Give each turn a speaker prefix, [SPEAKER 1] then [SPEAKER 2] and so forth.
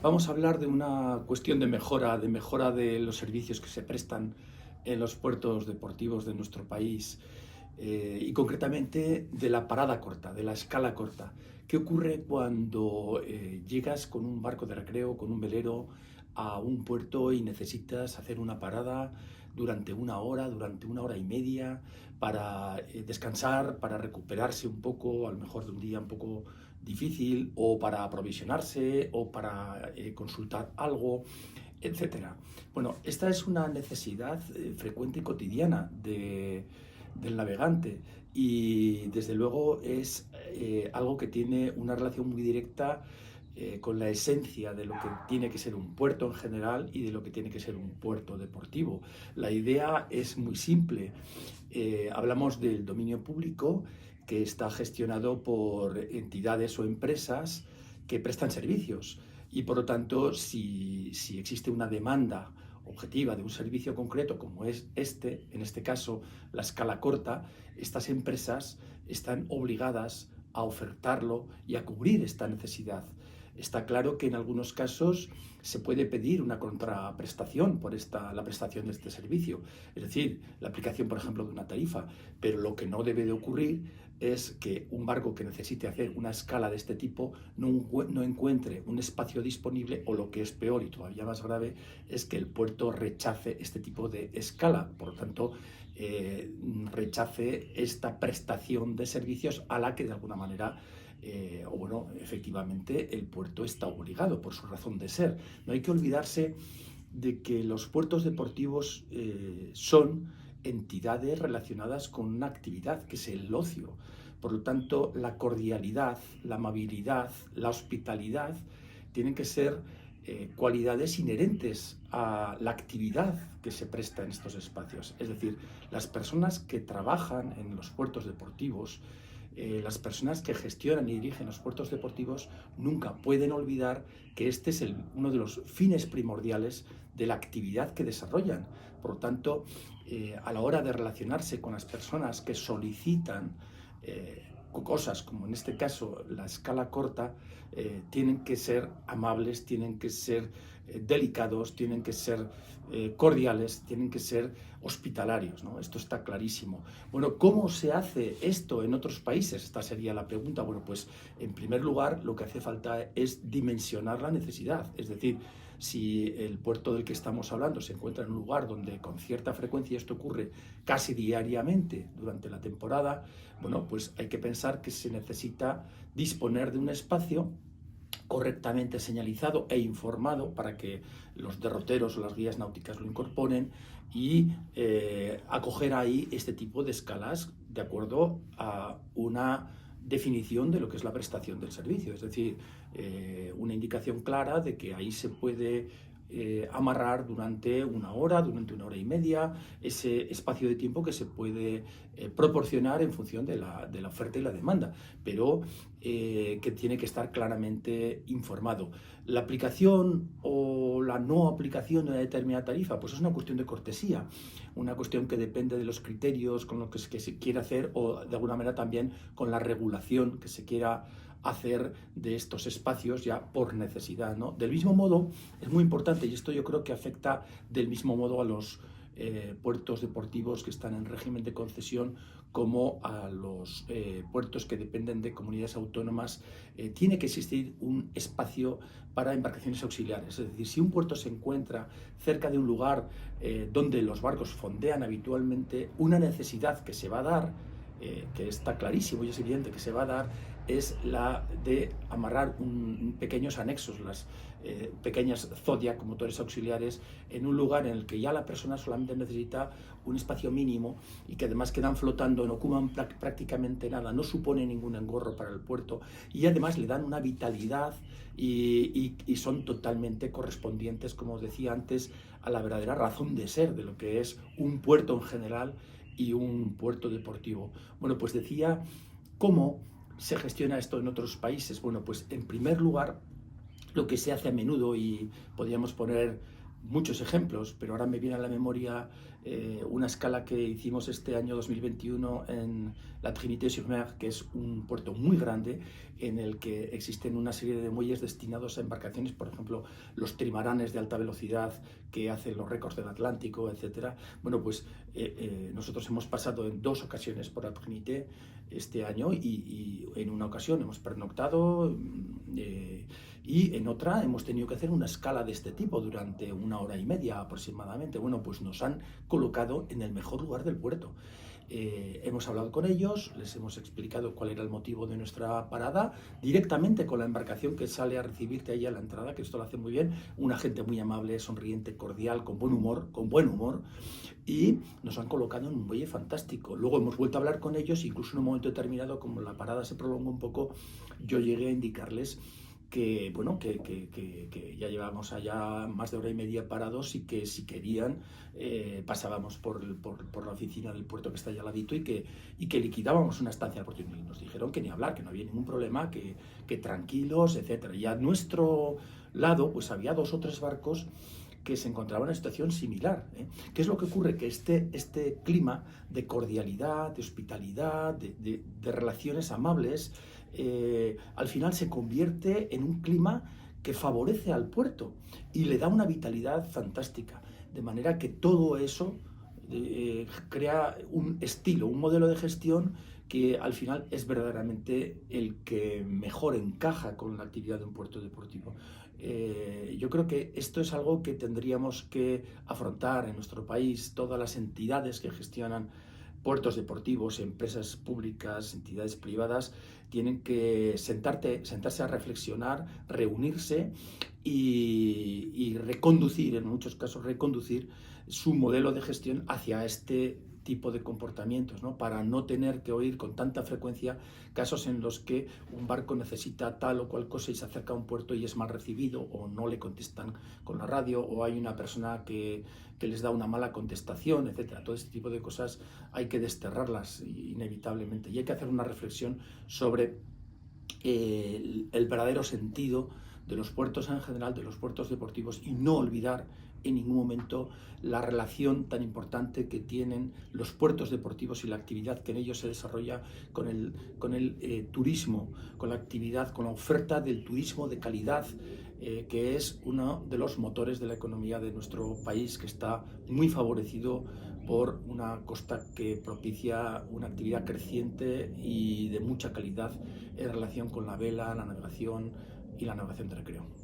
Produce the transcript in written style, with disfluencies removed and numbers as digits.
[SPEAKER 1] Vamos a hablar de una cuestión de mejora de los servicios que se prestan en los puertos deportivos de nuestro país y concretamente de la parada corta, de la escala corta. ¿Qué ocurre cuando llegas con un barco de recreo, con un velero a un puerto y necesitas hacer una parada durante una hora y media, para descansar, para recuperarse un poco, a lo mejor de un día un poco difícil, o para aprovisionarse, o para consultar algo, etcétera? Bueno, esta es una necesidad frecuente y cotidiana del navegante, y desde luego es algo que tiene una relación muy directa con la esencia de lo que tiene que ser un puerto en general y de lo que tiene que ser un puerto deportivo. La idea es muy simple. Hablamos del dominio público, que está gestionado por entidades o empresas que prestan servicios, y por lo tanto, si existe una demanda objetiva de un servicio concreto como es en este caso la escala corta, estas empresas están obligadas a ofertarlo y a cubrir esta necesidad. Está claro que en algunos casos se puede pedir una contraprestación por la prestación de este servicio, es decir, la aplicación, por ejemplo, de una tarifa, pero lo que no debe de ocurrir es que un barco que necesite hacer una escala de este tipo no encuentre un espacio disponible, o lo que es peor y todavía más grave, es que el puerto rechace este tipo de escala. Por lo tanto, rechace esta prestación de servicios a la que de alguna manera efectivamente el puerto está obligado por su razón de ser. No hay que olvidarse de que los puertos deportivos son entidades relacionadas con una actividad que es el ocio. Por lo tanto, la cordialidad, la amabilidad, la hospitalidad tienen que ser cualidades inherentes a la actividad que se presta en estos espacios. Es decir, las personas que trabajan en los puertos deportivos, las personas que gestionan y dirigen los puertos deportivos, nunca pueden olvidar que este es uno de los fines primordiales de la actividad que desarrollan. Por lo tanto, a la hora de relacionarse con las personas que solicitan cosas, como en este caso la escala corta, tienen que ser amables, tienen que ser delicados, tienen que ser cordiales, tienen que ser hospitalarios, ¿no? Esto está clarísimo. Bueno, ¿cómo se hace esto en otros países? Esta sería la pregunta. Bueno, pues en primer lugar lo que hace falta es dimensionar la necesidad. Es decir, si el puerto del que estamos hablando se encuentra en un lugar donde con cierta frecuencia esto ocurre casi diariamente durante la temporada, bueno, pues hay que pensar que se necesita disponer de un espacio correctamente señalizado e informado para que los derroteros o las guías náuticas lo incorporen, y acoger ahí este tipo de escalas de acuerdo a una definición de lo que es la prestación del servicio, es decir, una indicación clara de que ahí se puede amarrar durante una hora y media, ese espacio de tiempo que se puede proporcionar en función de la oferta y la demanda, pero que tiene que estar claramente informado. La aplicación o la no aplicación de una determinada tarifa, pues es una cuestión de cortesía, una cuestión que depende de los criterios con los que se quiera hacer, o de alguna manera también con la regulación que se quiera hacer de estos espacios ya por necesidad, ¿no? Del mismo modo, es muy importante, y esto yo creo que afecta del mismo modo a los puertos deportivos que están en régimen de concesión como a los puertos que dependen de comunidades autónomas. Tiene que existir un espacio para embarcaciones auxiliares. Es decir, si un puerto se encuentra cerca de un lugar donde los barcos fondean habitualmente, una necesidad que se va a dar, que está clarísimo y es evidente que se va a dar, es la de amarrar pequeños anexos, las pequeñas Zodiac, motores auxiliares, en un lugar en el que ya la persona solamente necesita un espacio mínimo, y que además quedan flotando, no ocupan prácticamente nada, no supone ningún engorro para el puerto, y además le dan una vitalidad y son totalmente correspondientes, como os decía antes, a la verdadera razón de ser de lo que es un puerto en general y un puerto deportivo. Bueno, pues decía, ¿cómo se gestiona esto en otros países? Bueno, pues en primer lugar, lo que se hace a menudo, y podríamos poner muchos ejemplos, pero ahora me viene a la memoria una escala que hicimos este año 2021 en la Trinité-sur-Mer, que es un puerto muy grande en el que existen una serie de muelles destinados a embarcaciones, por ejemplo, los trimaranes de alta velocidad que hacen los récords del Atlántico, etcétera. Bueno, pues nosotros hemos pasado en 2 ocasiones por la Trinité este año y en una ocasión hemos pernoctado y en otra hemos tenido que hacer una escala de este tipo durante 1 hora y media aproximadamente. Bueno, pues nos han colocado en el mejor lugar del puerto. Hemos hablado con ellos, les hemos explicado cuál era el motivo de nuestra parada, directamente con la embarcación que sale a recibirte ahí a la entrada, que esto lo hace muy bien, una gente muy amable, sonriente, cordial, con buen humor, y nos han colocado en un muelle fantástico. Luego hemos vuelto a hablar con ellos, incluso en un momento determinado, como la parada se prolongó un poco, yo llegué a indicarles que, bueno, que ya llevábamos allá más de 1 hora y media parados y que si querían pasábamos por la oficina del puerto que está allá al ladito y que liquidábamos una estancia al puerto. Y nos dijeron que ni hablar, que no había ningún problema, que tranquilos, etc. Y a nuestro lado pues había 2 o 3 barcos que se encontraban en una situación similar. ¿Qué es lo que ocurre? Que este clima de cordialidad, de hospitalidad, de relaciones amables, al final se convierte en un clima que favorece al puerto y le da una vitalidad fantástica. De manera que todo eso crea un estilo, un modelo de gestión que al final es verdaderamente el que mejor encaja con la actividad de un puerto deportivo. Yo creo que esto es algo que tendríamos que afrontar en nuestro país, todas las entidades que gestionan puertos deportivos, empresas públicas, entidades privadas, tienen que sentarse a reflexionar, reunirse y reconducir, en muchos casos reconducir su modelo de gestión hacia este tipo de comportamientos, ¿no? Para no tener que oír con tanta frecuencia casos en los que un barco necesita tal o cual cosa y se acerca a un puerto y es mal recibido o no le contestan con la radio o hay una persona que les da una mala contestación, etc. Todo este tipo de cosas hay que desterrarlas inevitablemente y hay que hacer una reflexión sobre el verdadero sentido de los puertos en general, de los puertos deportivos y no olvidar en ningún momento la relación tan importante que tienen los puertos deportivos y la actividad que en ellos se desarrolla con el turismo, con la actividad, con la oferta del turismo de calidad, que es uno de los motores de la economía de nuestro país, que está muy favorecido por una costa que propicia una actividad creciente y de mucha calidad en relación con la vela, la navegación y la navegación de recreo.